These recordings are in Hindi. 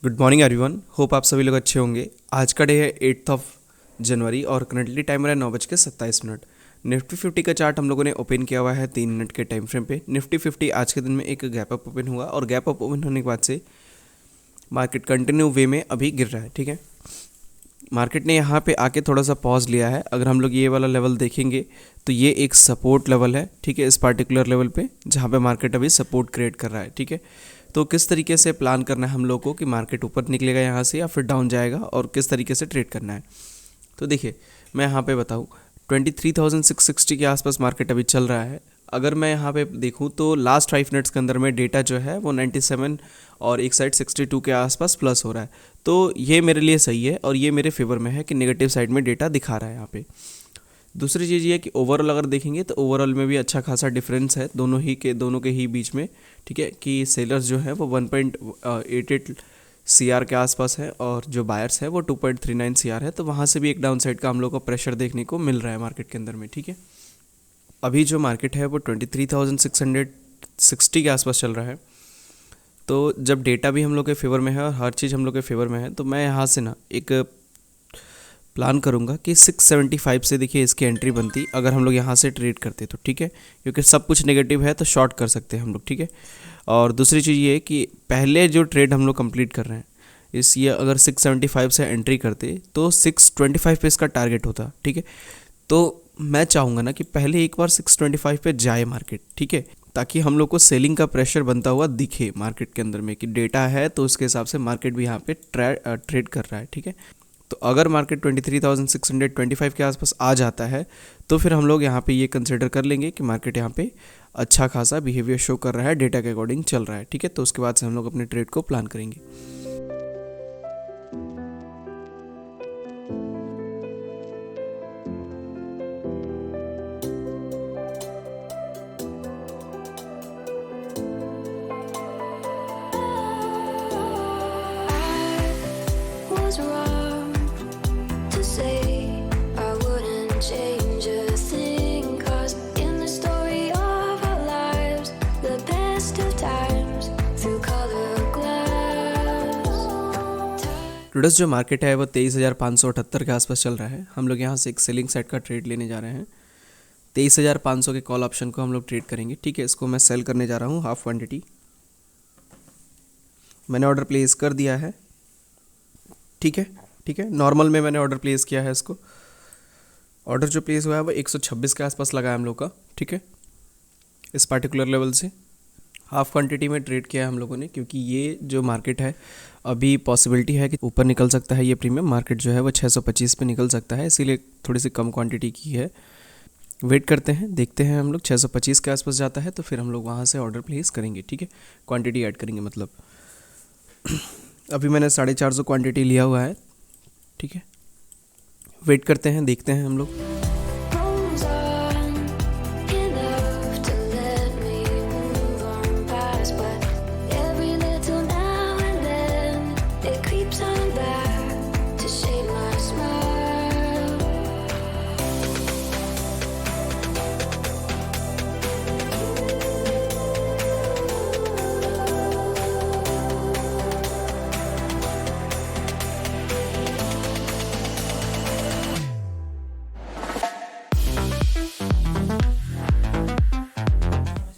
Good morning everyone. होप आप सभी लोग अच्छे होंगे। आज का डे है 8 जनवरी और करंटली टाइम रहा है 9:27। निफ्टी 50 का चार्ट हम लोगों ने ओपन किया हुआ है 3 मिनट के टाइम फ्रेम पे। निफ्टी 50 आज के दिन में एक गैप अप ओपन हुआ और गैप अप ओपन होने के बाद से मार्केट कंटिन्यू वे में अभी गिर रहा है। ठीक है, मार्केट ने यहाँ पे आके थोड़ा सा पॉज लिया है। अगर हम लोग ये वाला लेवल देखेंगे तो ये एक सपोर्ट लेवल है। ठीक है, इस पार्टिकुलर लेवल पे जहाँ पे मार्केट अभी सपोर्ट क्रिएट कर रहा है। ठीक है, तो किस तरीके से प्लान करना है हम लोग को कि मार्केट ऊपर निकलेगा यहाँ से या फिर डाउन जाएगा और किस तरीके से ट्रेड करना है। तो देखिए मैं यहाँ पे बताऊँ 23,660 के आसपास मार्केट अभी चल रहा है। अगर मैं यहाँ पे देखूँ तो लास्ट 5 मिनट्स के अंदर में डेटा जो है वो 97 और एक साइड 62 के आसपास प्लस हो रहा है। तो ये मेरे लिए सही है और ये मेरे फेवर में है कि नेगेटिव साइड में डेटा दिखा रहा है यहाँ पे। दूसरी चीज़ ये कि ओवरऑल अगर देखेंगे तो ओवरऑल में भी अच्छा खासा डिफरेंस है दोनों के ही बीच में। ठीक है, कि सेलर्स जो है वो 1.88 CR के आसपास है और जो बायर्स है वो 2.39 CR है। तो वहाँ से भी एक डाउन साइड का हम लोग को प्रेशर देखने को मिल रहा है मार्केट के अंदर में। ठीक है, अभी जो मार्केट है वो 23,660 के आसपास चल रहा है। तो जब डेटा भी हम लोग के फेवर में है और हर चीज़ हम लोग के फेवर में है तो मैं यहाँ से ना एक प्लान करूँगा कि 675 से देखिए इसकी एंट्री बनती अगर हम लोग यहाँ से ट्रेड करते तो। ठीक है, क्योंकि सब कुछ नेगेटिव है तो शॉर्ट कर सकते हैं हम लोग। ठीक है, और दूसरी चीज़ ये कि पहले जो ट्रेड हम लोग कंप्लीट कर रहे हैं इस ये अगर 675 से एंट्री करते तो 625 पे इसका टारगेट होता। ठीक है, तो मैं चाहूँगा ना कि पहले एक बार 625 पे जाए मार्केट। ठीक है, ताकि हम लोग को सेलिंग का प्रेशर बनता हुआ दिखे मार्केट के अंदर में कि डेटा है तो उसके हिसाब से मार्केट भी यहाँ पे ट्रेड कर रहा है। ठीक है, तो अगर मार्केट 23,625 के आसपास आ जाता है तो फिर हम लोग यहाँ पे ये कंसिडर कर लेंगे कि मार्केट यहाँ पे अच्छा खासा बिहेवियर शो कर रहा है, डेटा के अकॉर्डिंग चल रहा है। ठीक है, तो उसके बाद से हम लोग अपने ट्रेड को प्लान करेंगे। Was wrong to say I wouldn't change a thing, 'cause in the story of our lives, the best of times through color glass. Today's जो मार्केट है वो 23,578 के आसपास चल रहा है। हम लोग यहाँ से एक सेलिंग साइड का ट्रेड लेने जा रहे हैं। 23,500 के कॉल ऑप्शन को हम लोग ट्रेड करेंगे। ठीक है, इसको मैं सेल करने जा रहा हूँ हाफ क्वांटिटी। मैंने ऑर्डर प्लेस कर दिया है। ठीक है, नॉर्मल में मैंने ऑर्डर प्लेस किया है इसको। ऑर्डर जो प्लेस हुआ है वो 126 के आसपास लगा है हम लोग का। ठीक है, इस पार्टिकुलर लेवल से हाफ क्वांटिटी में ट्रेड किया है हम लोगों ने, क्योंकि ये जो मार्केट है अभी पॉसिबिलिटी है कि ऊपर निकल सकता है। ये प्रीमियम मार्केट जो है वो 625 पे निकल सकता है, इसीलिए थोड़ी सी कम क्वांटिटी की है। वेट करते हैं, देखते हैं हम लोग 625 के आसपास जाता है तो फिर हम लोग वहाँ से ऑर्डर प्लेस करेंगे। ठीक है, क्वांटिटी ऐड करेंगे मतलब अभी मैंने 450 क्वांटिटी लिया हुआ है। ठीक है, वेट करते हैं, देखते हैं हम लोग। Goes on enough to let me move on past, but every little now and then it creeps on back to shade my smile.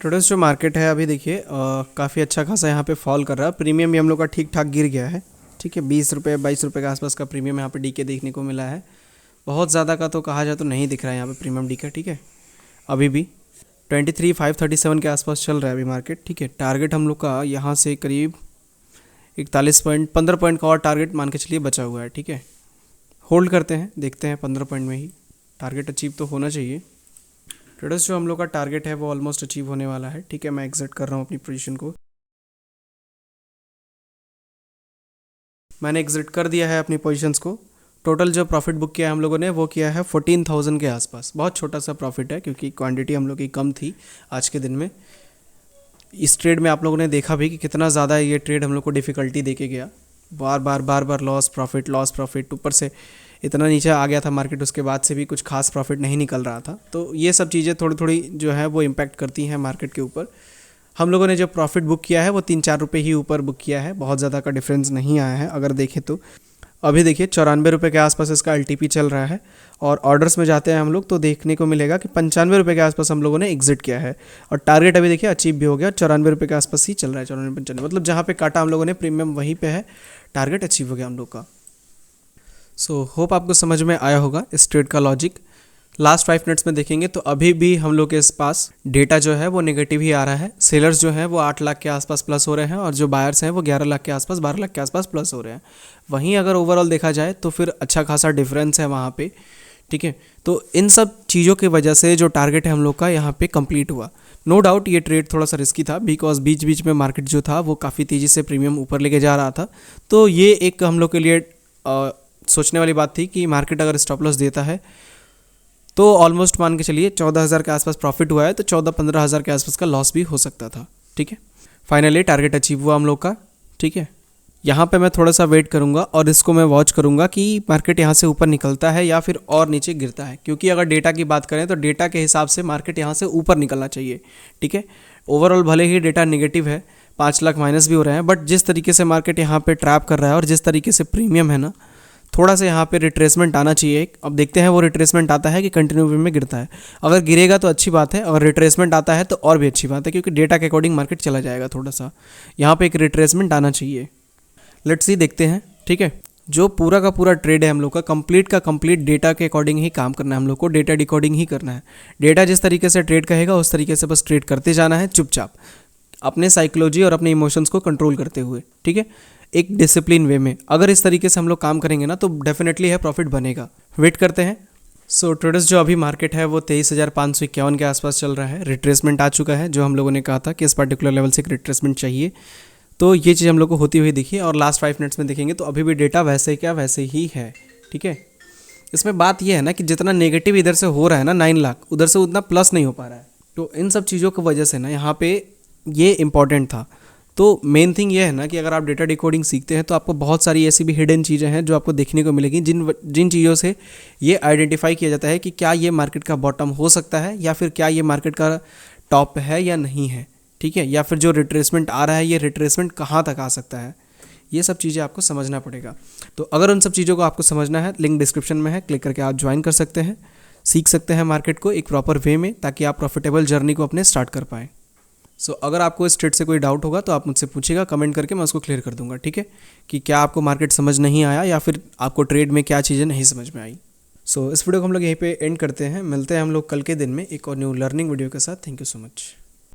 Today's जो मार्केट है अभी देखिए काफ़ी अच्छा खासा यहाँ पे फॉल कर रहा है। प्रीमियम भी हम लोग का ठीक ठाक गिर गया है। ठीक है, 20 रुपये 22 रुपये के आसपास का प्रीमियम यहाँ पे डीके देखने को मिला है। बहुत ज़्यादा का तो कहा जाए तो नहीं दिख रहा है यहाँ पे प्रीमियम डीके। ठीक है, अभी भी 23,537 के आसपास चल रहा है अभी मार्केट। ठीक है, टारगेट हम लोग का यहाँ से करीब 15 पॉइंट का और टारगेट मान के चलिए बचा हुआ है। ठीक है, होल्ड करते हैं, देखते हैं 15 पॉइंट में ही टारगेट अचीव तो होना चाहिए। ट्रेडर्स जो हम लोग का टारगेट है वो ऑलमोस्ट अचीव होने वाला है। ठीक है, मैं एग्जिट कर रहा हूँ अपनी पोजीशन को। मैंने एग्जिट कर दिया है अपनी पोजीशंस को। टोटल जो प्रॉफिट बुक किया है हम लोगों ने वो किया है 14,000 के आसपास। बहुत छोटा सा प्रॉफिट है क्योंकि क्वांटिटी हम लोग की कम थी आज के दिन में। इस ट्रेड में आप लोगों ने देखा भी कि कितना ज़्यादा ये ट्रेड हम लोग को डिफ़िकल्टी दे के गया। बार बार लॉस प्रॉफिट ऊपर से इतना नीचे आ गया था मार्केट, उसके बाद से भी कुछ खास प्रॉफिट नहीं निकल रहा था। तो ये सब चीज़ें थोड़ी थोड़ी जो है वो इम्पैक्ट करती हैं मार्केट के ऊपर। हम लोगों ने जो प्रॉफिट बुक किया है वो 3-4 रुपये ही ऊपर बुक किया है, बहुत ज़्यादा का डिफरेंस नहीं आया है अगर देखें तो। अभी देखिए 94 रुपये के आसपास इसका एलटीपी चल रहा है और ऑर्डर्स में जाते हैं हम लोग तो देखने को मिलेगा कि 95 रुपये के आसपास हम लोगों ने एग्जिट किया है और टारगेट अभी देखिए अचीव भी हो गया, 94 रुपये के आसपास ही चल रहा है, 94-95, मतलब जहाँ पे काटा हम लोगों ने प्रीमियम वहीं पे है, टारगेट अचीव हो गया हम लोग का। सो होप आपको समझ में आया होगा इस ट्रेड का लॉजिक। लास्ट 5 मिनट्स में देखेंगे तो अभी भी हम लोग के पास डेटा जो है वो नेगेटिव ही आ रहा है। सेलर्स जो हैं वो 8 लाख के आसपास प्लस हो रहे हैं और जो बायर्स हैं वो 11 लाख के आसपास, 12 लाख के आसपास प्लस हो रहे हैं। वहीं अगर ओवरऑल देखा जाए तो फिर अच्छा खासा डिफरेंस है वहाँ पे, ठीक है। तो इन सब चीज़ों की वजह से जो टारगेट है हम लोग का यहाँ पे कंप्लीट हुआ। नो डाउट ये ट्रेड थोड़ा सा रिस्की था बिकॉज बीच बीच में मार्केट जो था वो काफ़ी तेज़ी से प्रीमियम ऊपर लेके जा रहा था। तो ये एक हम लोग के लिए सोचने वाली बात थी कि मार्केट अगर स्टॉप लॉस देता है तो ऑलमोस्ट मान के चलिए 14,000 के आसपास प्रॉफिट हुआ है तो 14-15 हज़ार के आसपास का लॉस भी हो सकता था, ठीक है। फाइनली टारगेट अचीव हुआ हम लोग का, ठीक है। यहाँ पे मैं थोड़ा सा वेट करूँगा और इसको मैं वॉच करूँगा कि मार्केट यहाँ से ऊपर निकलता है या फिर और नीचे गिरता है, क्योंकि अगर डेटा की बात करें तो डेटा के हिसाब से मार्केट यहाँ से ऊपर निकलना चाहिए, ठीक है। ओवरऑल भले ही डेटा नेगेटिव है, 5 लाख माइनस भी हो रहे हैं, बट जिस तरीके से मार्केट यहाँ पे ट्रैप कर रहा है और जिस तरीके से प्रीमियम है ना, थोड़ा सा यहाँ पे रिट्रेसमेंट आना चाहिए। अब देखते हैं वो रिट्रेसमेंट आता है कि कंटिन्यू वे में गिरता है। अगर गिरेगा तो अच्छी बात है, अगर रिट्रेसमेंट आता है तो और भी अच्छी बात है, क्योंकि डेटा के अकॉर्डिंग मार्केट चला जाएगा। थोड़ा सा यहाँ पे एक रिट्रेसमेंट आना चाहिए। लेट्स सी, देखते हैं, ठीक है। जो पूरा का पूरा ट्रेड है हम लोग का कंप्लीट डेटा के अकॉर्डिंग ही काम करना है, हम लोग को डेटा डिकोडिंग ही करना है। डेटा जिस तरीके से ट्रेड कहेगा उस तरीके से बस ट्रेड करते जाना है, चुपचाप अपने साइकोलॉजी और अपने इमोशंस को कंट्रोल करते हुए, ठीक है, एक डिसिप्लिन वे में। अगर इस तरीके से हम लोग काम करेंगे ना तो डेफिनेटली है प्रॉफिट बनेगा। वेट करते हैं। सो ट्रेडर्स, जो अभी मार्केट है वो 23,551 के आसपास चल रहा है। रिट्रेसमेंट आ चुका है, जो हम लोगों ने कहा था कि इस पर्टिकुलर लेवल से एक रिट्रेसमेंट चाहिए, तो ये चीज़ हम लोग को होती हुई दिखी। और लास्ट 5 मिनट्स में देखेंगे तो अभी भी डेटा वैसे क्या वैसे ही है, ठीक है। इसमें बात ये है ना कि जितना नेगेटिव इधर से हो रहा है ना 9 लाख, उधर से उतना प्लस नहीं हो पा रहा है। तो इन सब चीज़ों की वजह से ना यहाँ पे ये इम्पॉर्टेंट था। तो मेन थिंग ये है ना कि अगर आप डेटा डिकोडिंग सीखते हैं तो आपको बहुत सारी ऐसी भी हिडन चीज़ें हैं जो आपको देखने को मिलेगी, जिन चीज़ों से ये आइडेंटिफाई किया जाता है कि क्या ये मार्केट का बॉटम हो सकता है या फिर क्या ये मार्केट का टॉप है या नहीं है, ठीक है, या फिर जो रिट्रेसमेंट आ रहा है ये रिट्रेसमेंट कहाँ तक आ सकता है। ये सब चीज़ें आपको समझना पड़ेगा। तो अगर उन सब चीज़ों को आपको समझना है, लिंक डिस्क्रिप्शन में है, क्लिक करके आप ज्वाइन कर सकते हैं, सीख सकते हैं मार्केट को एक प्रॉपर वे में, ताकि आप प्रॉफिटेबल जर्नी को अपने स्टार्ट कर पाएँ। सो अगर आपको इस ट्रेड से कोई डाउट होगा तो आप मुझसे पूछिएगा कमेंट करके, मैं उसको क्लियर कर दूंगा, ठीक है, कि क्या आपको मार्केट समझ नहीं आया या फिर आपको ट्रेड में क्या चीज़ें नहीं समझ में आई। सो इस वीडियो को हम लोग यहीं पे एंड करते हैं। मिलते हैं हम लोग कल के दिन में एक और न्यू लर्निंग वीडियो के साथ। Thank you so much.